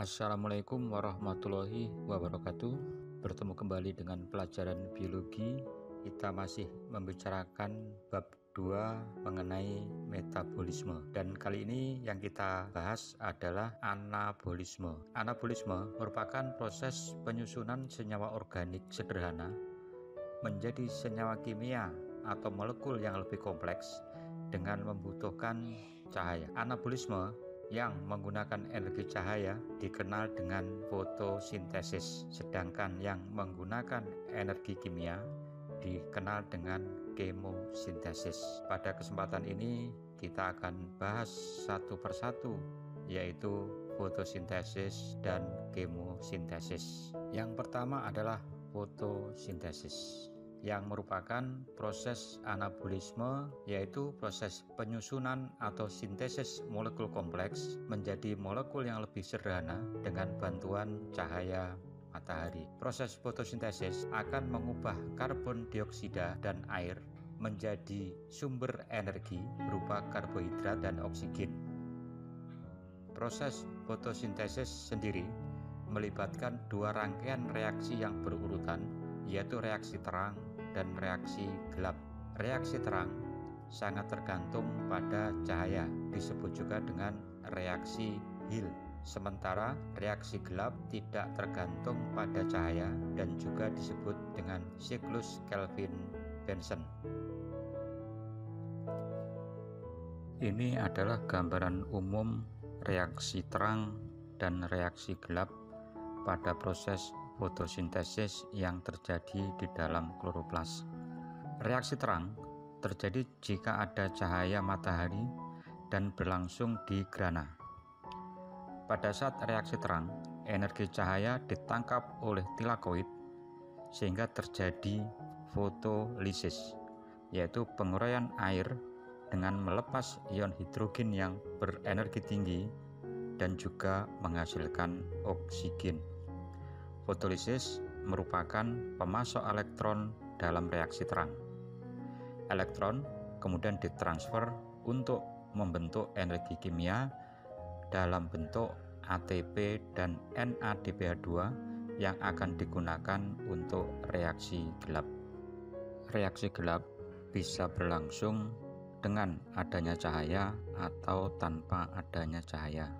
Assalamualaikum warahmatullahi wabarakatuh. Bertemu kembali dengan pelajaran biologi. Kita masih membicarakan bab 2 mengenai metabolisme. Dan kali ini yang kita bahas adalah anabolisme. Anabolisme merupakan proses penyusunan senyawa organik sederhana menjadi senyawa kimia atau molekul yang lebih kompleks dengan membutuhkan cahaya. Anabolisme yang menggunakan energi cahaya dikenal dengan fotosintesis, sedangkan yang menggunakan energi kimia dikenal dengan kemosintesis. Pada kesempatan ini kita akan bahas satu persatu, yaitu fotosintesis dan kemosintesis. Yang pertama adalah fotosintesis, yang merupakan proses anabolisme, yaitu proses penyusunan atau sintesis molekul kompleks menjadi molekul yang lebih sederhana dengan bantuan cahaya matahari. Proses fotosintesis akan mengubah karbon dioksida dan air menjadi sumber energi berupa karbohidrat dan oksigen. Proses fotosintesis sendiri melibatkan dua rangkaian reaksi yang berurutan, yaitu reaksi terang dan reaksi gelap. Reaksi terang sangat tergantung pada cahaya, disebut juga dengan reaksi Hill. Sementara reaksi gelap tidak tergantung pada cahaya dan juga disebut dengan siklus Kelvin-Benson. Ini adalah gambaran umum reaksi terang dan reaksi gelap pada proses fotosintesis yang terjadi di dalam kloroplas. Reaksi terang terjadi jika ada cahaya matahari dan berlangsung di grana. Pada saat reaksi terang, energi cahaya ditangkap oleh tilakoid sehingga terjadi fotolisis, yaitu penguraian air dengan melepas ion hidrogen yang berenergi tinggi dan juga menghasilkan oksigen. Fotolisis merupakan pemasok elektron dalam reaksi terang. Elektron kemudian ditransfer untuk membentuk energi kimia dalam bentuk ATP dan NADPH2 yang akan digunakan untuk reaksi gelap. Reaksi gelap bisa berlangsung dengan adanya cahaya atau tanpa adanya cahaya.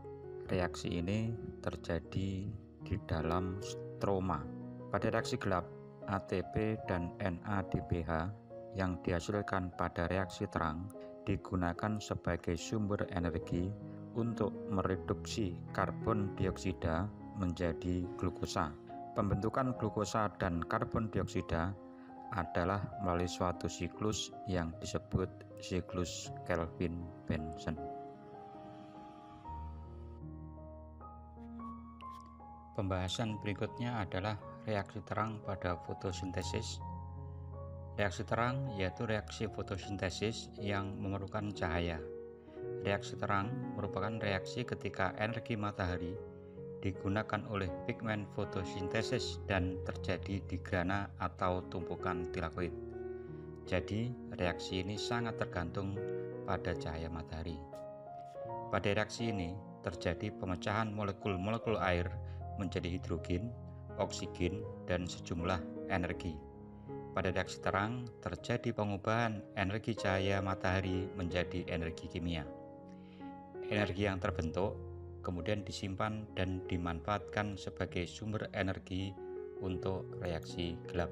Reaksi ini terjadi di dalam stroma. Pada reaksi gelap, ATP dan NADPH yang dihasilkan pada reaksi terang digunakan sebagai sumber energi untuk mereduksi karbon dioksida menjadi glukosa. Pembentukan glukosa dan karbon dioksida adalah melalui suatu siklus yang disebut siklus Kelvin-Benson. Pembahasan berikutnya adalah reaksi terang pada fotosintesis. Reaksi terang yaitu reaksi fotosintesis yang memerlukan cahaya. Reaksi terang merupakan reaksi ketika energi matahari digunakan oleh pigmen fotosintesis dan terjadi di grana atau tumpukan tilakoid. Jadi, reaksi ini sangat tergantung pada cahaya matahari. Pada reaksi ini terjadi pemecahan molekul-molekul air menjadi hidrogen, oksigen, dan sejumlah energi. Pada reaksi terang terjadi pengubahan energi cahaya matahari menjadi energi kimia. Energi yang terbentuk kemudian disimpan dan dimanfaatkan sebagai sumber energi untuk reaksi gelap.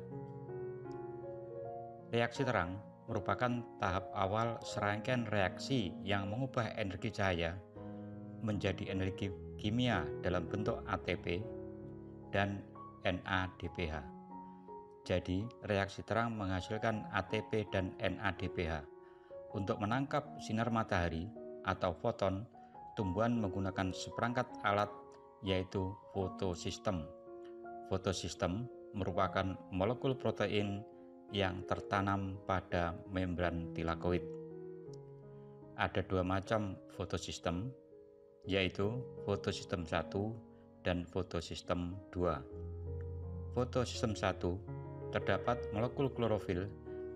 Reaksi terang merupakan tahap awal serangkaian reaksi yang mengubah energi cahaya menjadi energi kimia dalam bentuk ATP dan NADPH. Jadi, reaksi terang menghasilkan ATP dan NADPH. Untuk menangkap sinar matahari atau foton, tumbuhan menggunakan seperangkat alat, yaitu fotosistem. Fotosistem merupakan molekul protein yang tertanam pada membran tilakoid. Ada dua macam fotosistem, yaitu fotosistem 1 dan fotosistem 2. Fotosistem 1 terdapat molekul klorofil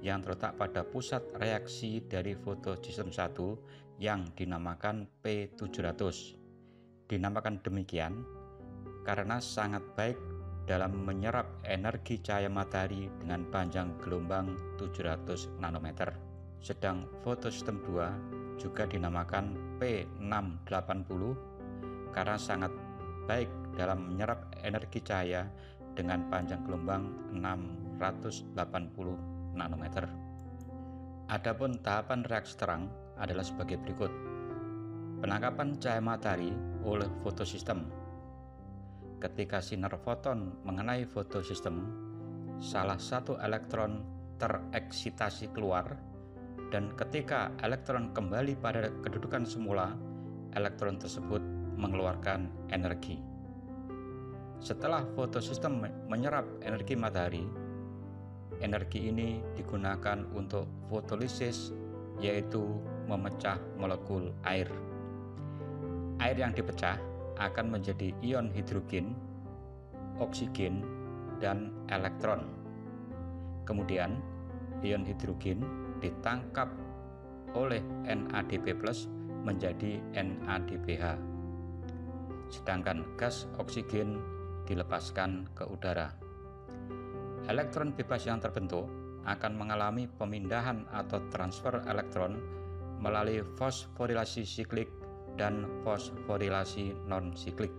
yang terletak pada pusat reaksi dari fotosistem 1 yang dinamakan P700. Dinamakan demikian karena sangat baik dalam menyerap energi cahaya matahari dengan panjang gelombang 700 nanometer. Sedang fotosistem 2 juga dinamakan P680 karena sangat baik dalam menyerap energi cahaya dengan panjang gelombang 680 nanometer. Adapun tahapan reaksi terang adalah sebagai berikut. Penangkapan cahaya matahari oleh fotosistem. Ketika sinar foton mengenai fotosistem, salah satu elektron tereksitasi keluar, dan ketika elektron kembali pada kedudukan semula, elektron tersebut mengeluarkan energi. Setelah fotosistem menyerap energi matahari, energi ini digunakan untuk fotolisis, yaitu memecah molekul air. Air yang dipecah akan menjadi ion hidrogen, oksigen, dan elektron. Kemudian, ion hidrogen ditangkap oleh NADP+ menjadi NADPH. Sedangkan gas oksigen dilepaskan ke udara. Elektron bebas yang terbentuk akan mengalami pemindahan atau transfer elektron melalui fosforilasi siklik dan fosforilasi non-siklik.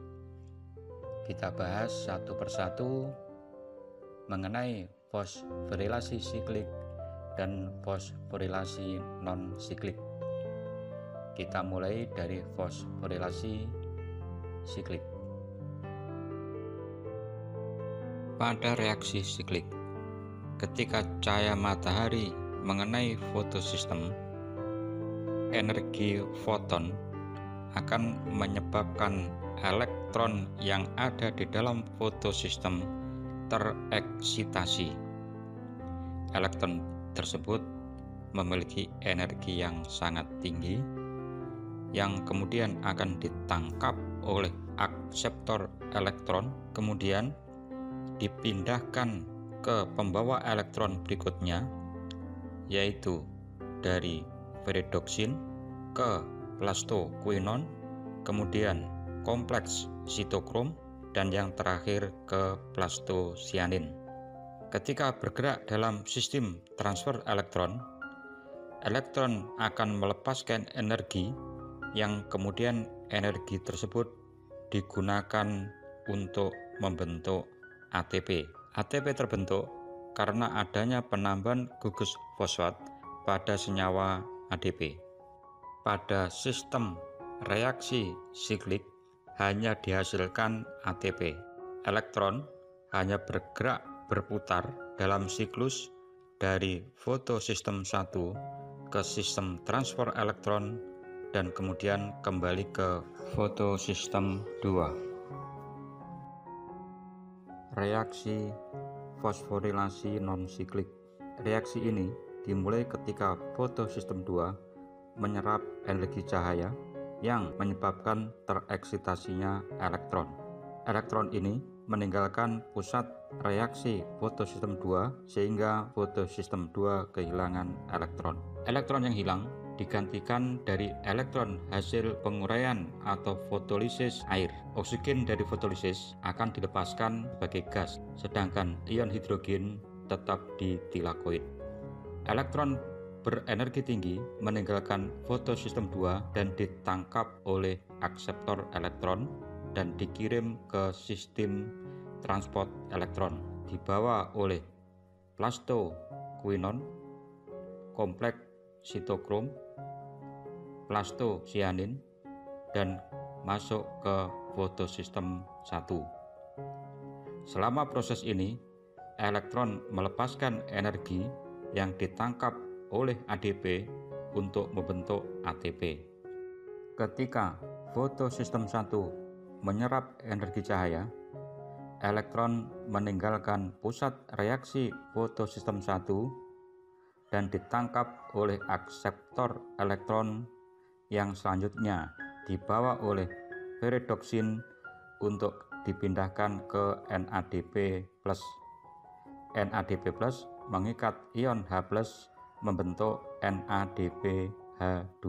Kita bahas satu persatu mengenai fosforilasi siklik dan fosforilasi non-siklik. Kita mulai dari fosforilasi siklik. Pada reaksi siklik, ketika cahaya matahari mengenai fotosistem, energi foton akan menyebabkan elektron yang ada di dalam fotosistem tereksitasi. Elektron tersebut memiliki energi yang sangat tinggi, yang kemudian akan ditangkap oleh akseptor elektron, kemudian dipindahkan ke pembawa elektron berikutnya, yaitu dari peridoksin ke plastoquinon, kemudian kompleks sitokrom, dan yang terakhir ke plastosianin. Ketika bergerak dalam sistem transfer elektron, elektron akan melepaskan energi yang kemudian energi tersebut digunakan untuk membentuk ATP. ATP terbentuk karena adanya penambahan gugus fosfat pada senyawa ADP. Pada sistem reaksi siklik hanya dihasilkan ATP. Elektron hanya bergerak berputar dalam siklus dari fotosistem 1 ke sistem transfer elektron dan kemudian kembali ke fotosistem 2. Reaksi fosforilasi non-siklik. Reaksi ini dimulai ketika fotosistem 2 menyerap energi cahaya yang menyebabkan tereksitasinya elektron. Elektron ini meninggalkan pusat reaksi fotosistem 2 sehingga fotosistem 2 kehilangan elektron. Elektron yang hilang digantikan dari elektron hasil penguraian atau fotolisis air. Oksigen dari fotolisis akan dilepaskan sebagai gas, sedangkan ion hidrogen tetap di tilakoid. Elektron berenergi tinggi meninggalkan fotosistem 2 dan ditangkap oleh akseptor elektron dan dikirim ke sistem transport elektron, dibawa oleh plastoquinon, kompleks sitokrom, plastosianin, dan masuk ke fotosistem 1. Selama proses ini, elektron melepaskan energi yang ditangkap oleh ADP untuk membentuk ATP. Ketika fotosistem 1 menyerap energi cahaya, elektron meninggalkan pusat reaksi fotosistem 1 dan ditangkap oleh akseptor elektron yang selanjutnya dibawa oleh peridoksin untuk dipindahkan ke NADP+. NADP+ mengikat ion H+ membentuk NADPH2.